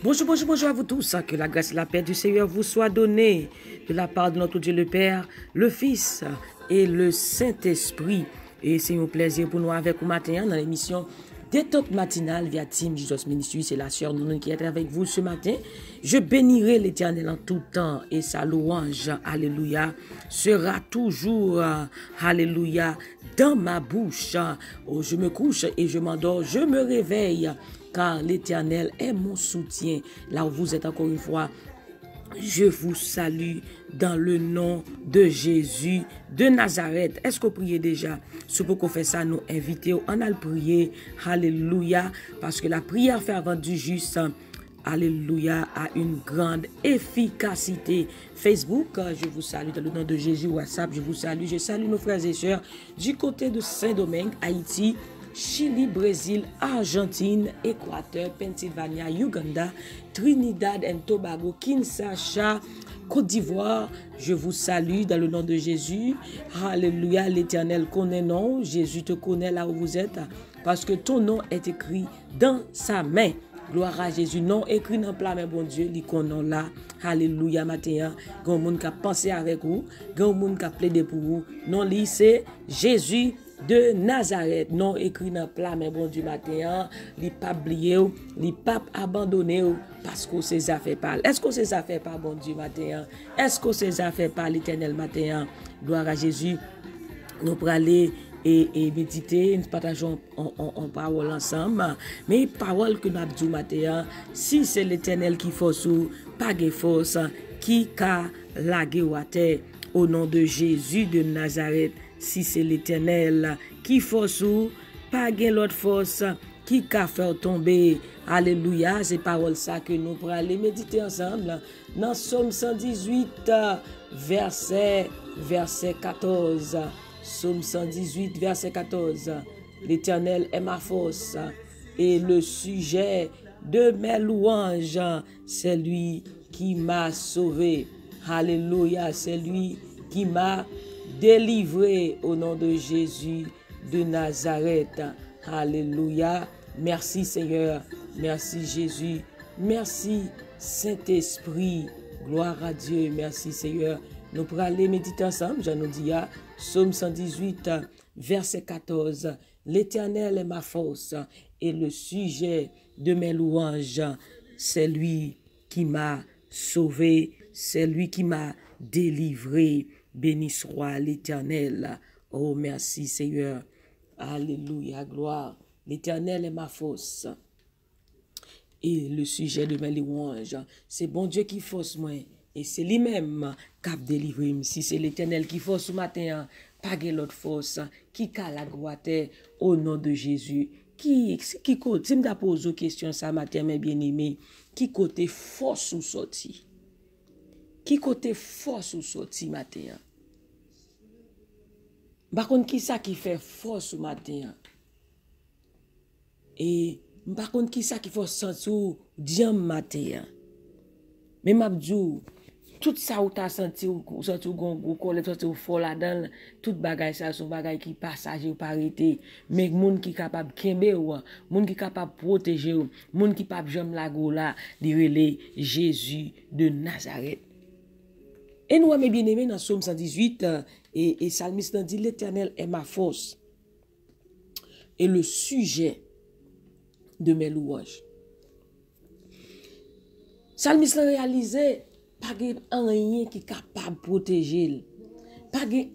Bonjour, bonjour, bonjour à vous tous. Que la grâce et la paix du Seigneur vous soient données de la part de notre Dieu le Père, le Fils et le Saint-Esprit. Et c'est un plaisir pour nous avec vous matin dans l'émission Détente matinale via Team Jesus Ministry. C'est la sœur Nounou qui est avec vous ce matin. Je bénirai l'Éternel en tout temps et sa louange, alléluia, sera toujours, alléluia, dans ma bouche. Oh, je me couche et je m'endors, je me réveille, car l'Éternel est mon soutien. Là où vous êtes encore une fois, je vous salue dans le nom de Jésus de Nazareth. Est-ce que vous priez déjà? Si vous pouvez faire ça, nous invitons, on a le prier. Alléluia. Parce que la prière fervente du juste, alléluia, a une grande efficacité. Facebook, je vous salue dans le nom de Jésus. WhatsApp, je vous salue. Je salue nos frères et sœurs du côté de Saint-Domingue, Haïti, Chili, Brésil, Argentine, Équateur, Pennsylvania, Uganda, Trinidad et Tobago, Kinshasa, Côte d'Ivoire. Je vous salue dans le nom de Jésus. Alléluia, l'Éternel connaît non. Jésus te connaît là où vous êtes parce que ton nom est écrit dans sa main. Gloire à Jésus. Non écrit dans plat, mais bon Dieu, il connaît là. Alléluia, matin. Grand monde qui a pensé avec vous. Grand monde qui a plaidé pour vous. Non, lui, c'est Jésus de Nazareth. Non écrit dans plat, mais bon Dieu, matin. Il pas oublié, il pas abandonné parce que ses affaires parlent. Est-ce que ses affaires parlent, bon Dieu, matin? Est-ce que ses affaires parlent, l'Éternel, matin? Gloire à Jésus. Nous pour aller et méditer, nous partageons en parole ensemble. Mais parole que nous avons dit matin, si c'est l'Éternel qui force ou pas de force, qui a lagué ou à terre, au nom de Jésus de Nazareth, si c'est l'Éternel qui force ou pas de l'autre force, qui a fait tomber. Alléluia, c'est parole ça que nous pour aller méditer ensemble. Dans Psaume 118, verset 14. Psaume 118, verset 14. L'Éternel est ma force et le sujet de mes louanges, c'est lui qui m'a sauvé. Alléluia, c'est lui qui m'a délivré au nom de Jésus de Nazareth. Alléluia. Merci Seigneur. Merci Jésus. Merci Saint-Esprit. Gloire à Dieu. Merci Seigneur. Nous pourrons aller méditer ensemble. Je nous dis, Psaume 118, verset 14. L'Éternel est ma force et le sujet de mes louanges, c'est lui qui m'a sauvé, c'est lui qui m'a délivré. Béni soit l'Éternel. Oh, merci Seigneur. Alléluia, gloire. L'Éternel est ma force et le sujet de mes louanges. C'est bon Dieu qui force moi. Et c'est lui-même qui a délivré. Si c'est l'Éternel qui force ce matin, pas de l'autre force, qui a la droite au nom de Jésus. Qui côté, si je me pose une question ce matin, mes bien-aimés, qui côté force ou sorti? Qui côté force ou sorti matin? Par contre, qui ça qui fait force ce matin? Et par contre, qui ça qui fait sortir diam matin? Mais m'abdou, tout ça ou t'as senti ou senti ou gon senti ou fort là-dedans, tout bagay ça son bagay qui passager ou pas arrêter, mais moun qui capable kembe ou, moun qui capable protéger ou, moun qui capable jam la go là, li relé Jésus de Nazareth. Et nous mes bien-aimés dans Psaume 118 et psalmiste dit l'Éternel est ma force et le sujet de mes louanges. Psalmiste réalisé pas rien qui est capable de protéger, pas rien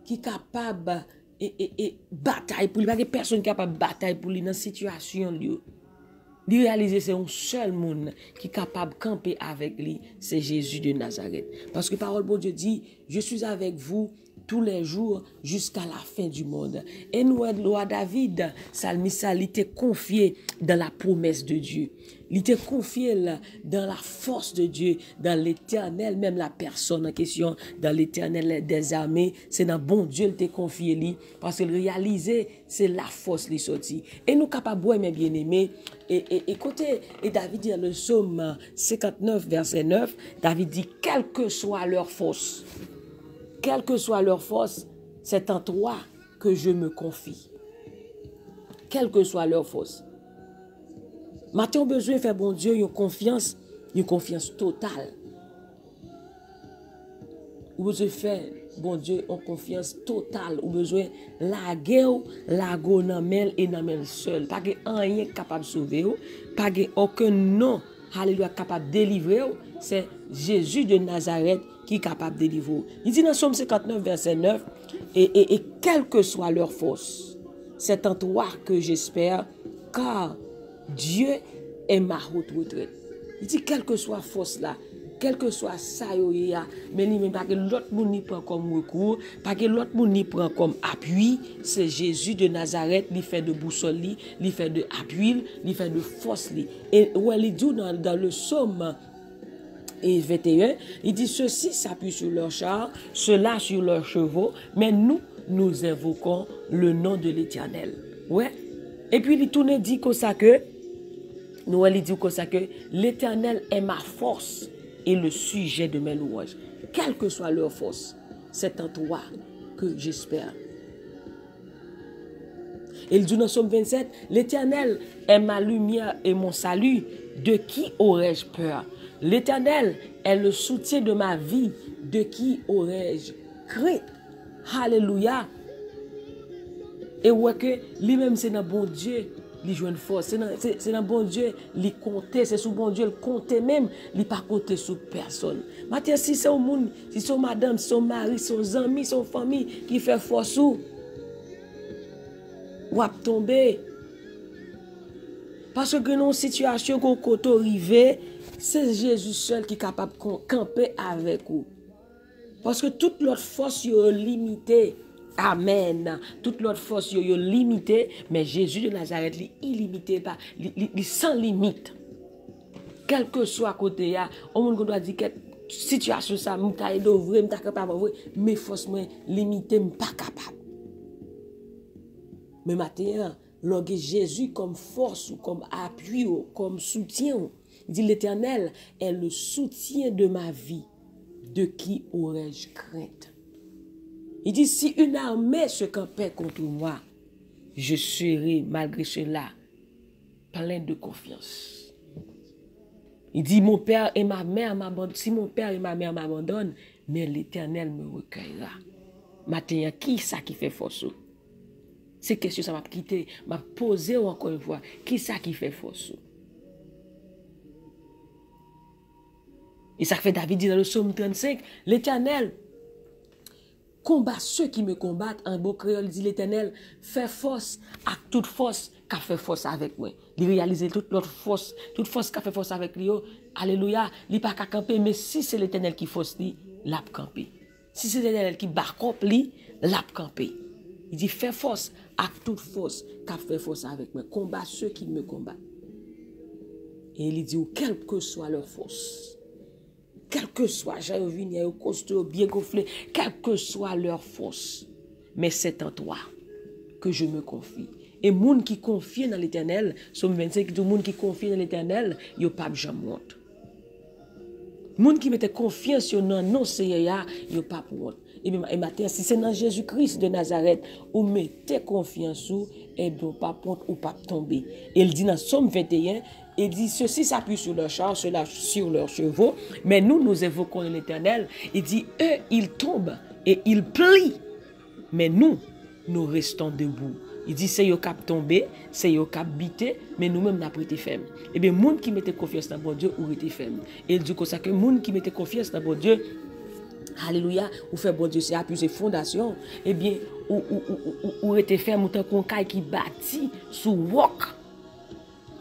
qui est capable et bataille pour lui, pas personne capable de bataille pour lui dans situation lui. Il réaliser c'est un seul monde qui est capable de camper avec lui, c'est Jésus de Nazareth. Parce que parole de Dieu dit, je suis avec vous tous les jours jusqu'à la fin du monde. Et nous, loi David, psalmiste, il était confié dans la promesse de Dieu. Il était confié dans la force de Dieu, dans l'Éternel, même la personne en question, dans l'Éternel des armées, c'est dans bon Dieu il était confié lui, parce qu'il réalisait, c'est la force qui sorti. Et nous capables, mes bien-aimés, et côté, et David dit dans le psaume 59, verset 9, David dit, quelle que soit leur force, c'est en toi que je me confie. Quelle que soit leur force. Maintenant, on a besoin de faire bon Dieu une confiance totale. Ou besoin de faire bon Dieu en confiance totale. Ou besoin de la guerre, la gonamel et namel seul. Pas que rien capable de sauver. Pas que aucun nom, alléluia, capable de délivrer. C'est Jésus de Nazareth qui est capable de délivrer. Il dit dans Somme 59, verset 9, et quelle que soit leur force, c'est en toi que j'espère, car Dieu est ma haute retraite. Il dit, quelle que soit force là, quel que soit ça, mais il pas que l'autre monde n'y prend comme recours, pas que l'autre monde n'y prend comme appui, c'est Jésus de Nazareth, il fait de boussole, il fait de appui, il fait de force. Et où il dit dans le psaume et 21, il dit, ceux-ci s'appuient sur leurs chars, ceux-là sur leurs chevaux, mais nous invoquons le nom de l'Éternel. Ouais. Et puis il tourne dit comme ça que, nous il dit comme ça que l'Éternel est ma force et le sujet de mes louanges. Quelle que soit leur force, c'est en toi que j'espère. Et il dit dans Somme 27, l'Éternel est ma lumière et mon salut, de qui aurais-je peur? L'Éternel est le soutien de ma vie, de qui aurais-je crainte? Alléluia. Et ouais que lui-même c'est dans bon Dieu, il joue une force. C'est dans bon Dieu, il compte, c'est sous bon Dieu, il compte même, il pas compter sur personne. Maintenant, si c'est au monde, si c'est madame, son mari, son ami, son famille qui fait force ou à tomber. Parce que dans une situation qu'on côté arrivé, c'est Jésus seul qui est capable de camper avec vous. Parce que toute l'autre force est limitée. Amen. Toute l'autre force est limitée, mais Jésus de Nazareth est illimité, il sans limite. Quel que soit côté, on doit dire que situation ça, je suis capable, mais force limitée, je ne suis pas capable. Mais maintenant, lorsque Jésus comme force, ou comme appui, ou comme soutien, il dit l'Éternel est le soutien de ma vie. De qui aurais-je crainte? Il dit, si une armée se campait contre moi, je serai malgré cela plein de confiance. Il dit, mon père et ma mère m'abandonnent. Si mon père et ma mère m'abandonnent, mais l'Éternel me recueillera. Maintenant, qui ça qui fait force? Ces questions, ça m'a quitté, m'a posé encore une fois. Qui ça qui fait force? Et ça fait David dit dans le psaume 35, l'Éternel combat ceux qui me combattent. En beau créole, dit l'Éternel, fait force à toute force qu'a fait force avec moi. Il réalise toute force qu'a fait force avec lui. Alléluia, il n'est pas qu'à camper, mais si c'est l'Éternel qui force lui, l'a camper. Si c'est l'Éternel qui bat contre lui, l'a camper. Il dit, fais force à toute force qu'a fait force avec moi. Combat ceux qui me combattent. Et il dit, quelle que soit leur force, quel que soit, j'ai vu, au costaud, bien gonflé, quelle que soit leur force, mais c'est en toi que je me confie. Et les gens qui confient dans l'Éternel, Somme 25, tout le monde qui confie dans l'Éternel, il n'y a pas de jamais honte. Les gens qui mettent confiance sur non, non, c'est il n'y a pas de honte. Et maintenant, si c'est dans Jésus-Christ de Nazareth, ou mettez confiance sur, et bien, pas honte ou pas tomber. Et il dit dans Somme 21, il dit, ceux-ci s'appuient sur leurs chars, ceux-là sur leurs chevaux, mais nous évoquons l'Éternel. Il dit, eux, ils tombent et ils plient, mais nous restons debout. Il dit, c'est eux qui tombé, c'est eux qui bité, mais nous-mêmes, nous avons été fermes. Eh bien, les gens qui mettent confiance dans bon Dieu, ont été fermes. Et il dit que ça, que les gens qui mettent confiance dans bon Dieu, alléluia, ou fait bon Dieu, c'est appui, c'est fondation, eh bien, ou été ferme, ou tant qu'on caille qui bâtit sous roc.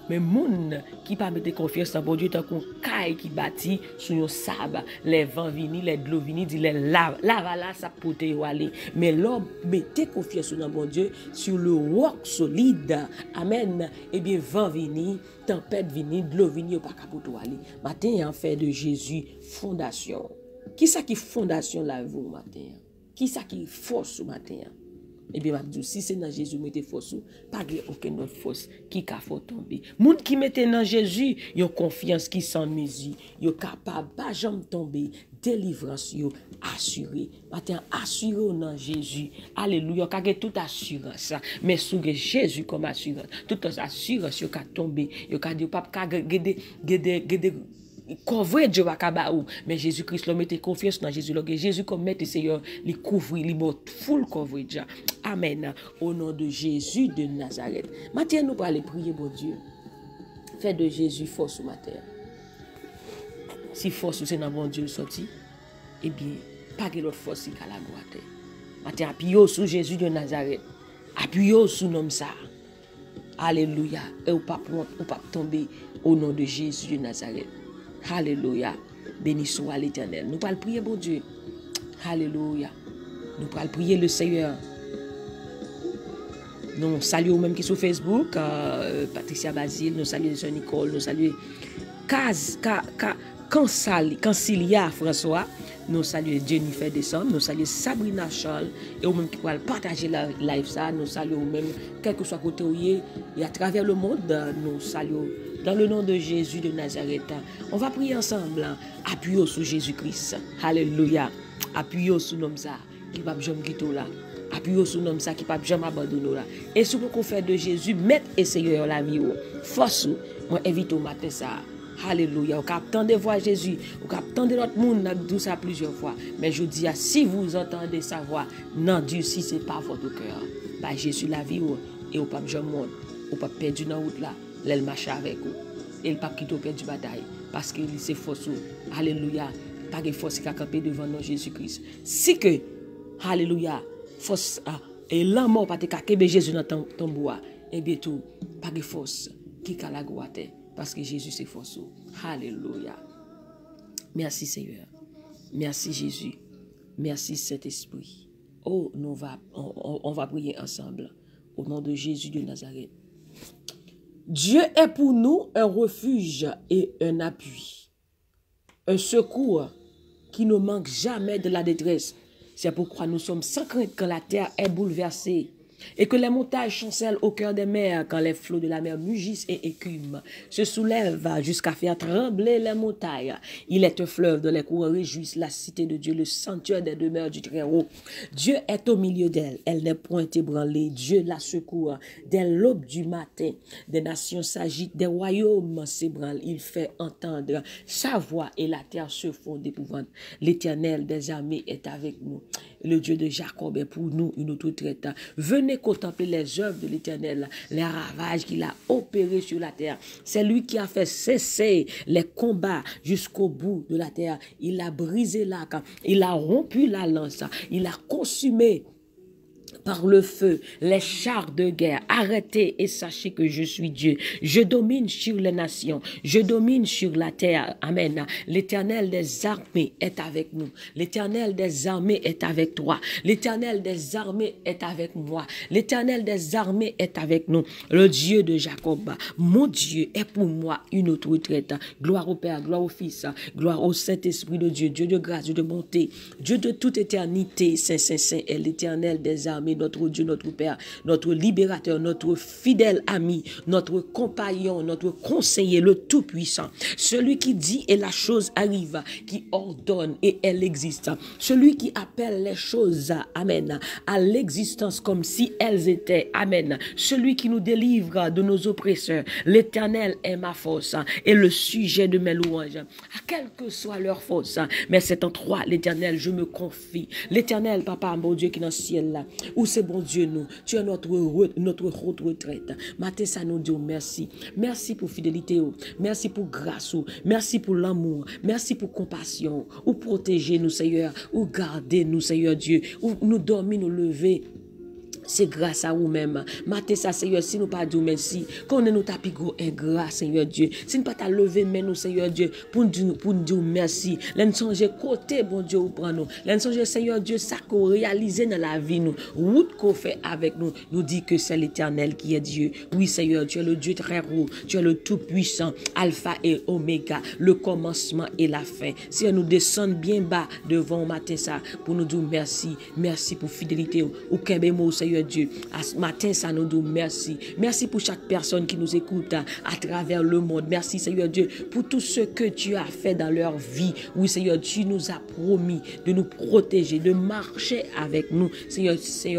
Mais les gens qui ne mettent pas confiance dans bon Dieu, tant qu'on caille qui bâtit sur un sable, les vents viennent, les de l'eau viennent, les lave là, ça peut aller. Mais l'homme mettez confiance dans bon Dieu, sur le roc solide. Amen. Eh bien, vent viennent, tempête viennent, de l'eau viennent, pas capable aller. Matin, il en fait de Jésus fondation. Qui ça qui fondation là vous matin? Qui ça qui force au matin? Eh bien, si c'est dans Jésus, mettez force, pas de aucune autre force qui a fait tomber. Les gens qui mettent dans Jésus, ils ont confiance qui sans mesure, ils sont capables, pas jamais tomber, délivrance yo assuré. Matin assuré au nom de Jésus. Alléluia. Car tout assurance. Mais sous Jésus comme assurance. Toute assurance yo ka tomber. Yo ka di pas ka gede couvrir Dieu va kabaou. Mais Jésus-Christ le mette confiance dans Jésus. Jésus comme mette Seigneur, li couvrir, li mot full coverage. Amen. Au nom de Jésus de Nazareth. Matin nous allons prier bon Dieu. Fais de Jésus force au matin. Si force c'est dans bon Dieu sorti, eh bien, pas que l'autre force qui a la gloire. Matin appuyez sur Jésus de Nazareth. Appuyez sur nom ça. Alléluia. Et ou pas tomber au nom de Jésus de Nazareth. Alléluia. Béni soit l'Éternel. Nous allons prier bon Dieu. Alléluia. Nous allons prier le Seigneur. Nous saluons même qui sur Facebook, Patricia Basile, nous saluons Jean Nicole, nous saluons Cancilia François, nous saluons Jennifer Descend, nous saluons Sabrina Charles, et au même qui pourra partager la live ça, nous saluons même, quel que soit côté où il et à travers le monde, nous saluons dans le nom de Jésus de Nazareth. On va prier ensemble, appuyons sur Jésus-Christ. Alléluia. Appuyons sur nom ça, qui va jamais quitter là. Appuyons sur nom ça qui pas jamais abandonner là. Et ce qu'on fait de Jésus, mettre et Seigneur la vie. Force, moi invite au matin ça. Alléluia. Vous attendez voir Jésus. Vous attendez l'autre monde dit ça plusieurs fois. Mais je dis, si vous entendez sa voix, non Dieu si ce n'est pas votre cœur. Bah, Jésus la vie et au pape Jean monde. Au pape perdu dans la route là. Elle marche avec vous. Et le pape qui t'a perdu bataille. Parce qu'il c'est force. Alléluia. Pas de force qui a campé devant nous Jésus-Christ. Si que, alléluia, force et l'amour pas te caquer Jésus dans ton bois. Et bien tout, pas de force qui a la gloire. Parce que Jésus c'est force. Alléluia. Merci Seigneur. Merci Jésus. Merci Saint-Esprit. Oh, on va prier ensemble. Au nom de Jésus de Nazareth. Dieu est pour nous un refuge et un appui. Un secours qui ne manque jamais de la détresse. C'est pourquoi nous sommes sans crainte quand la terre est bouleversée et que les montagnes chancellent au cœur des mers, quand les flots de la mer mugissent et écument, se soulèvent jusqu'à faire trembler les montagnes. Il est un fleuve dont les courants réjouissent la cité de Dieu, le sanctuaire des demeures du Très-Haut. Dieu est au milieu d'elle, elle n'est point ébranlée. Dieu la secourt. Dès l'aube du matin, des nations s'agitent, des royaumes s'ébranlent. Il fait entendre sa voix et la terre se fond d'épouvante. L'Éternel des armées est avec nous. Le Dieu de Jacob est pour nous une autre traite. Venez contempler les œuvres de l'Éternel, les ravages qu'il a opérés sur la terre. C'est lui qui a fait cesser les combats jusqu'au bout de la terre. Il a brisé l'arc, il a rompu la lance, il a consumé par le feu les chars de guerre. Arrêtez et sachez que je suis Dieu. Je domine sur les nations. Je domine sur la terre. Amen. L'Éternel des armées est avec nous. L'Éternel des armées est avec toi. L'Éternel des armées est avec moi. L'Éternel des armées est avec nous. Le Dieu de Jacob, mon Dieu, est pour moi une autre retraite. Gloire au Père, gloire au Fils, gloire au Saint-Esprit de Dieu. Dieu de grâce, Dieu de bonté, Dieu de toute éternité. Saint, Saint, Saint est l'Éternel des armées. Notre Dieu, notre Père, notre libérateur, notre fidèle ami, notre compagnon, notre conseiller, le Tout-Puissant. Celui qui dit et la chose arrive, qui ordonne et elle existe. Celui qui appelle les choses, amen, à l'existence comme si elles étaient, amen. Celui qui nous délivre de nos oppresseurs. L'Éternel est ma force et le sujet de mes louanges. À quelle que soit leur force, mais c'est en toi, l'Éternel, je me confie. L'Éternel, Papa, mon Dieu qui est dans le ciel là, où c'est bon Dieu nous, tu es notre haute retraite. Matin, ça nous dit merci. Merci pour fidélité, merci pour grâce, merci pour l'amour, merci pour compassion, ou protéger nous Seigneur, ou garder nous Seigneur Dieu, ou nous dormir, nous lever. C'est grâce à vous-même. Matin, ça, Seigneur, si nous pas dire merci, qu'on est nous tapis gros et grâce, Seigneur Dieu. Si nous pas t'a lever, mais nous, Seigneur Dieu, pour nous dire merci. L'en changer côté, bon Dieu, ou prend nous. L'en changer, Seigneur Dieu, ça qu'on réalise dans la vie, nous. Route qu'on fait avec nous, nous dit que c'est l'Éternel qui est Dieu. Oui, Seigneur, tu es le Dieu très haut, tu es le Tout-Puissant, Alpha et Oméga, le commencement et la fin. Si nous descendons bien bas devant matin, ça, pour nous dire merci. Merci pour fidélité. Ou Kébémo, Seigneur Seigneur Dieu. À ce matin, ça nous dit merci. Merci pour chaque personne qui nous écoute à travers le monde. Merci, Seigneur Dieu, pour tout ce que tu as fait dans leur vie. Oui, Seigneur, tu nous as promis de nous protéger, de marcher avec nous. Seigneur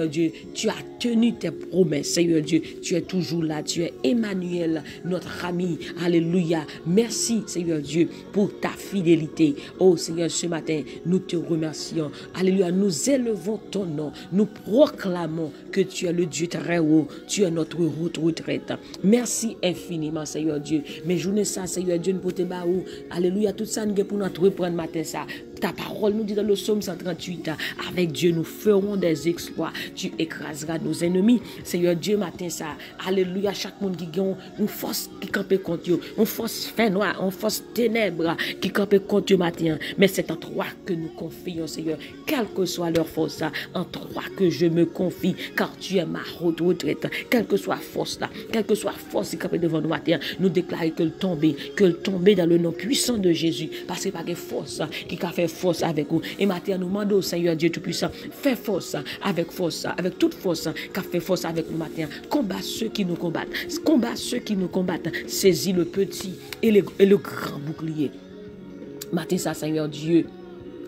Dieu, tu as tenu tes promesses. Seigneur Dieu, tu es toujours là. Tu es Emmanuel, notre ami. Alléluia. Merci, Seigneur Dieu, pour ta fidélité. Oh, Seigneur, ce matin, nous te remercions. Alléluia. Nous élevons ton nom. Nous proclamons que tu es le Dieu très haut. Tu es notre retraite. Merci infiniment, Seigneur Dieu. Mais journée ça, Seigneur Dieu, nous pouvons te baou. Alléluia. Tout ça, nous pour notre reprendre matin ça. Ta parole nous dit dans le psaume 138, avec Dieu, nous ferons des exploits. Tu écraseras nos ennemis. Seigneur Dieu, matin ça. Alléluia. Chaque monde qui gagne une force qui campe contre eux, une force fin noire, une force ténèbres qui campe contre eux matin. Mais c'est en toi que nous confions, Seigneur. Quelle que soit leur force, en toi que je me confie, car tu es ma retraite. Quelle que soit force là, quelle que soit force qui campe devant nous matin, nous déclarons que le tomber dans le nom puissant de Jésus. Parce que pas de force qui a fait force avec vous. Et matin, nous demandons au Seigneur Dieu Tout-Puissant, fais force, avec toute force qui a fait force avec nous matin. Combat ceux qui nous combattent. Combat ceux qui nous combattent. Saisis le petit et le grand bouclier. Matin, ça, Seigneur Dieu.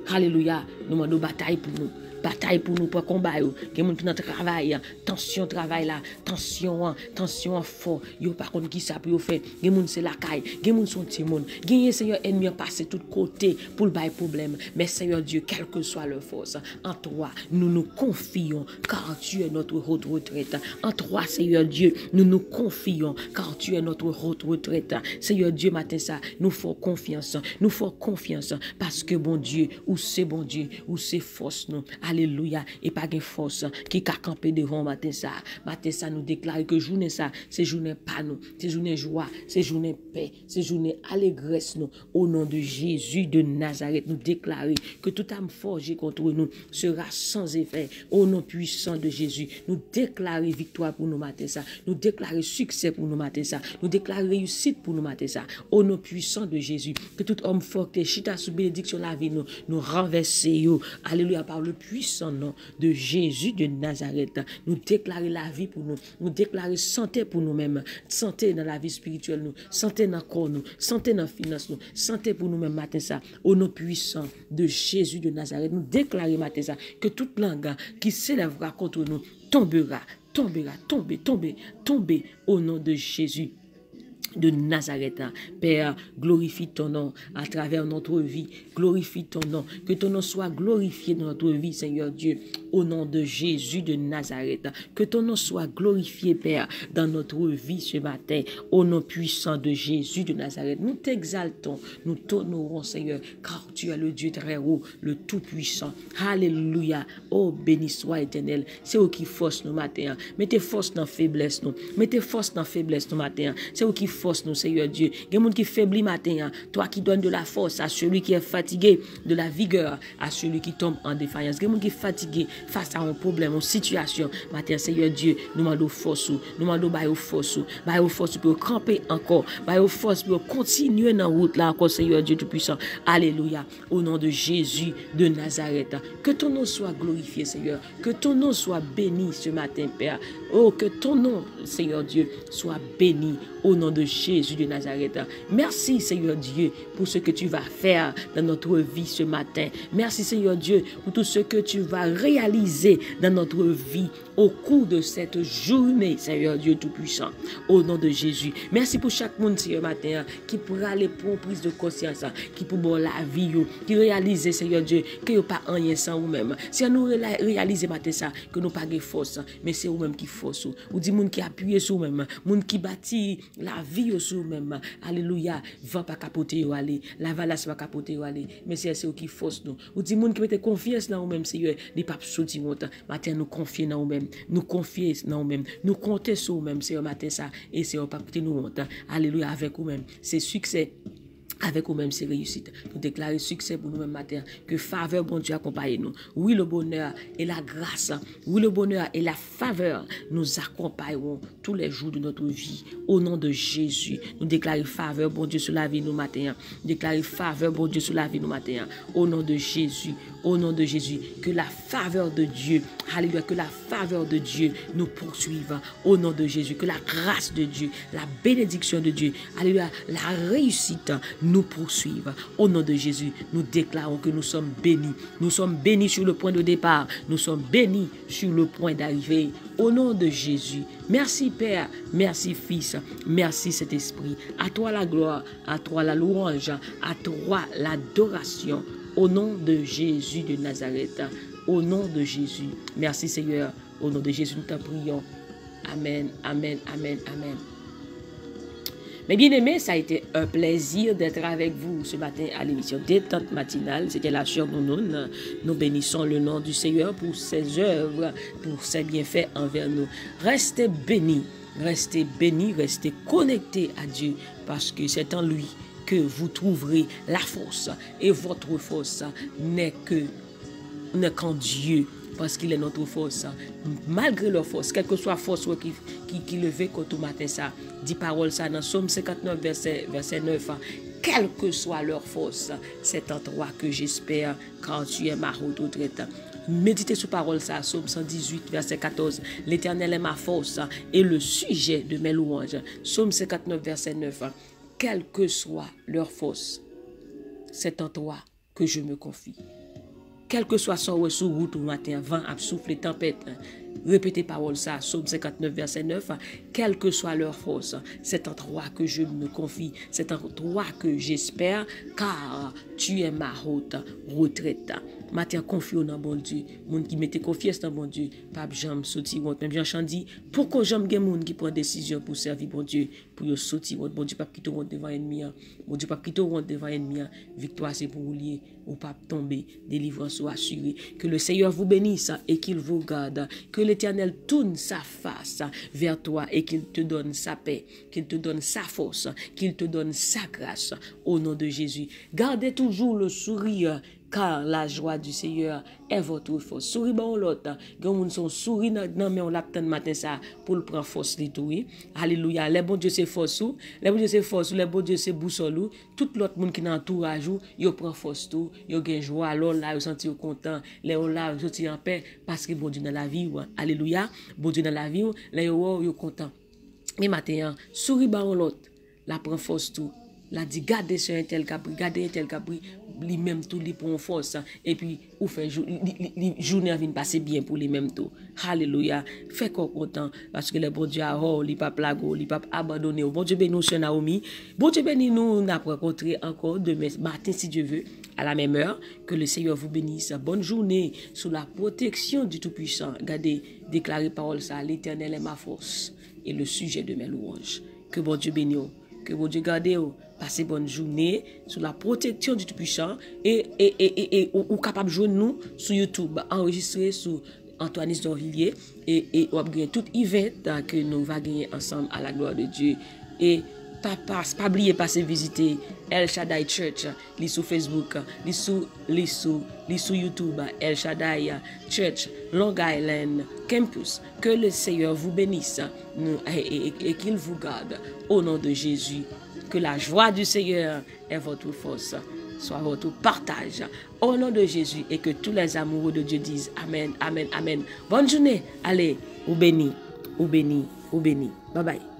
Alléluia. Nous demandons bataille pour nous. Bataille pour nous, pour combat. Qui est dans travail, tension travail là, tension fort. Yo par contre qui ça pour faire. Qui moun c'est la caille, qui moun son petit monde. Qui Seigneur ennemi passer tout côté pour le bail problème. Mais Seigneur Dieu, quelle que soit leur force, en toi nous nous confions car tu es notre haute retraite. En toi Seigneur Dieu, nous nous confions car tu es notre haute retraite. Seigneur Dieu, matin ça, nous faisons confiance. Nous faisons confiance parce que bon Dieu, ou c'est force nous. Alléluia. Et pas de force qui a campé devant matin ça. Matin ça nous déclare que journée ça, c'est journée pas nous, c'est journée joie, c'est journée paix, c'est journée allégresse nous. Au nom de Jésus de Nazareth, nous déclarer que toute âme forgée contre nous sera sans effet. Au nom puissant de Jésus, nous déclarer victoire pour nous matin ça. Nous déclarer succès pour nous matin ça. Nous déclarer réussite pour nous matin ça. Au nom puissant de Jésus, que tout homme fort qui chita sous bénédiction la vie nous renverser. Alléluia, par le puissant nom de Jésus de Nazareth. Nous déclarer la vie pour nous. Nous déclarer santé pour nous-mêmes. Santé dans la vie spirituelle nous. Santé dans le corps nous. Santé dans la finance nous. Santé pour nous-mêmes matin ça. Au nom puissant de Jésus de Nazareth. Nous déclarer matin ça. Que toute langue qui s'élèvera contre nous tombera au nom de Jésus de Nazareth. Père, glorifie ton nom à travers notre vie. Glorifie ton nom. Que ton nom soit glorifié dans notre vie, Seigneur Dieu, au nom de Jésus de Nazareth. Que ton nom soit glorifié, Père, dans notre vie ce matin, au nom puissant de Jésus de Nazareth. Nous t'exaltons, nous t'honorons, Seigneur, car tu es le Dieu très haut, le Tout-Puissant. Alléluia. Oh, béni soit Éternel. C'est eux qui force nos matins. Mettez force dans la faiblesse, nous. Mettez force dans la faiblesse, nos matins. C'est eux qui force nous, Seigneur Dieu. Il y a des gens qui faiblit matin. Toi qui donnes de la force à celui qui est fatigué, de la vigueur à celui qui tombe en défaillance. Il y a des gens qui sont fatigués face à un problème, une situation. Matin, Seigneur Dieu, nous demandons force. Nous demandons force pour camper encore. Force pour continuer dans la route là encore, Seigneur Dieu Tout-Puissant. Alléluia. Au nom de Jésus de Nazareth. Que ton nom soit glorifié, Seigneur. Que ton nom soit béni ce matin, Père. Oh, que ton nom, Seigneur Dieu, soit béni au nom de Jésus de Nazareth. Merci, Seigneur Dieu, pour ce que tu vas faire dans notre vie ce matin. Merci, Seigneur Dieu, pour tout ce que tu vas réaliser dans notre vie au cours de cette journée, Seigneur Dieu Tout-Puissant, au nom de Jésus. Merci pour chaque monde, Seigneur, matin, qui pourra aller pour une prise de conscience, qui pour la vie, qui réalise, Seigneur Dieu, que nous pas rien sans vous-même. Si nous réalisons matin ça, que nous pas de force, mais c'est vous-même qui force. Ou dit monde qui appuie sur vous-même, monde qui bâtit la vie sur vous-même. Alléluia. Va pas capoter ou aller, la valasse va capoter ou aller, mais c'est eux qui force nous. Ou dit monde qui mette confiance dans vous-même, Seigneur, les papes sorti monte. Matin nous confier dans vous-même. Nous confier dans nous-mêmes, nous compter sur nous-mêmes, c'est un matin ça, et c'est un papier nous monte. Alléluia, avec nous-mêmes. C'est succès Avec nous-mêmes, c'est réussite. Nous déclarer succès pour nous-mêmes matin. Que faveur, bon Dieu, accompagne nous. Oui, le bonheur et la grâce. Oui, le bonheur et la faveur nous accompagneront tous les jours de notre vie. Au nom de Jésus, nous déclarons faveur, bon Dieu, sur la vie nous matin. Nous déclarons faveur, bon Dieu, sur la vie nous matin. Au nom de Jésus. Au nom de Jésus, que la faveur de Dieu, alléluia, que la faveur de Dieu nous poursuive. Au nom de Jésus, que la grâce de Dieu, la bénédiction de Dieu, alléluia, la réussite nous poursuive. Au nom de Jésus, nous déclarons que nous sommes bénis. Nous sommes bénis sur le point de départ. Nous sommes bénis sur le point d'arrivée. Au nom de Jésus, merci Père, merci Fils, merci Saint-Esprit. À toi la gloire, à toi la louange, à toi l'adoration. Au nom de Jésus de Nazareth, au nom de Jésus. Merci Seigneur, au nom de Jésus, nous t'en prions. Amen, amen, amen, amen. Mes bien-aimés, ça a été un plaisir d'être avec vous ce matin à l'émission Détente matinale. C'était la sœur Nounoun. Nous bénissons le nom du Seigneur pour ses œuvres, pour ses bienfaits envers nous. Restez bénis, restez connectés à Dieu parce que c'est en lui que vous trouverez la force. Et votre force n'est qu'en Dieu, parce qu'il est notre force. Malgré leur force, quelle que soit la force qui levait contre matin, ça dit parole ça dans Somme 59, verset 9. Quelle que soit leur force, c'est en toi que j'espère, car tu es ma haute retraite. Méditez sur parole ça, Somme 118, verset 14. L'Éternel est ma force et le sujet de mes louanges. Somme 59, verset 9. Quelle que soit leur force, c'est en toi que je me confie. Quel que soit son sous route au matin, vent a soufflé, tempête, répétez parole ça, Psaume 59, verset 9. Quelle que soit leur force, c'est en toi que je me confie, c'est en toi que j'espère, car tu es ma haute retraite. Matin confie dans bon Dieu, moun qui mette confiance dans bon Dieu, pas jamais sortir honte. Même Jean dit, pourquoi j'aime gen moun qui prend décision pour servir bon Dieu, pour yo sortir honte. Bon Dieu pas quitter honte devant ennemi, bon Dieu pas quitter honte devant ennemi. Victoire c'est pour vous lier, ou pas tomber, délivrance soit assurée. Que le Seigneur vous bénisse et qu'il vous garde, que l'Éternel tourne sa face vers toi et qu'il te donne sa paix, qu'il te donne sa force, qu'il te donne sa grâce au nom de Jésus. Gardez toujours le sourire, car la joie du Seigneur est votre force. Souris bon l'autre. Quand on son souris non mais on l'attend matin ça pour le prendre force les tout. Alléluia. Les bon Dieu c'est force ou, les bon Dieu c'est force ou, les bon Dieu c'est boussole ou. Tout l'autre monde qui dans entourage ou, yo prend force tout, yo gain joie alors là yo senti content, les là yo senti en paix parce que bon Dieu dans la vie ou. Alléluia. Bon Dieu dans la vie ou, là yo content. Mais matin souris bon l'autre. La prend force tout. La dit garder sur un tel capri, lui même tout lui prend force et puis ou fait journée vient passer bien pour lui même tout. Alléluia. Fait qu'on content parce que le bon Dieu a il pas plago, il pas abandonné. Bon Dieu béni nous sur Naomi. Bon Dieu béni nous n'a rencontré encore demain matin si Dieu veut à la même heure. Que le Seigneur vous bénisse. Bonne journée sous la protection du Tout-Puissant. Regardez, déclarez parole ça, l'Éternel est ma force et le sujet de mes louanges. Que bon Dieu bénisse. Que bon Dieu garde vous. Passez bonne journée sous la protection du Tout-Puissant et ou capable de joindre nous sur YouTube, enregistré sur Antoine Dorvilliers et on va gagner tout event que nous va gagner ensemble à la gloire de Dieu. Et pas oublier passer visiter El Shaddai Church, li sur Facebook, li sur YouTube, El Shaddai Church, Long Island Campus. Que le Seigneur vous bénisse et qu'il vous garde au nom de Jésus. Que la joie du Seigneur est votre force, soit votre partage au nom de Jésus et que tous les amoureux de Dieu disent Amen, Amen, Amen. Bonne journée. Allez, ou béni, ou béni, ou béni. Bye bye.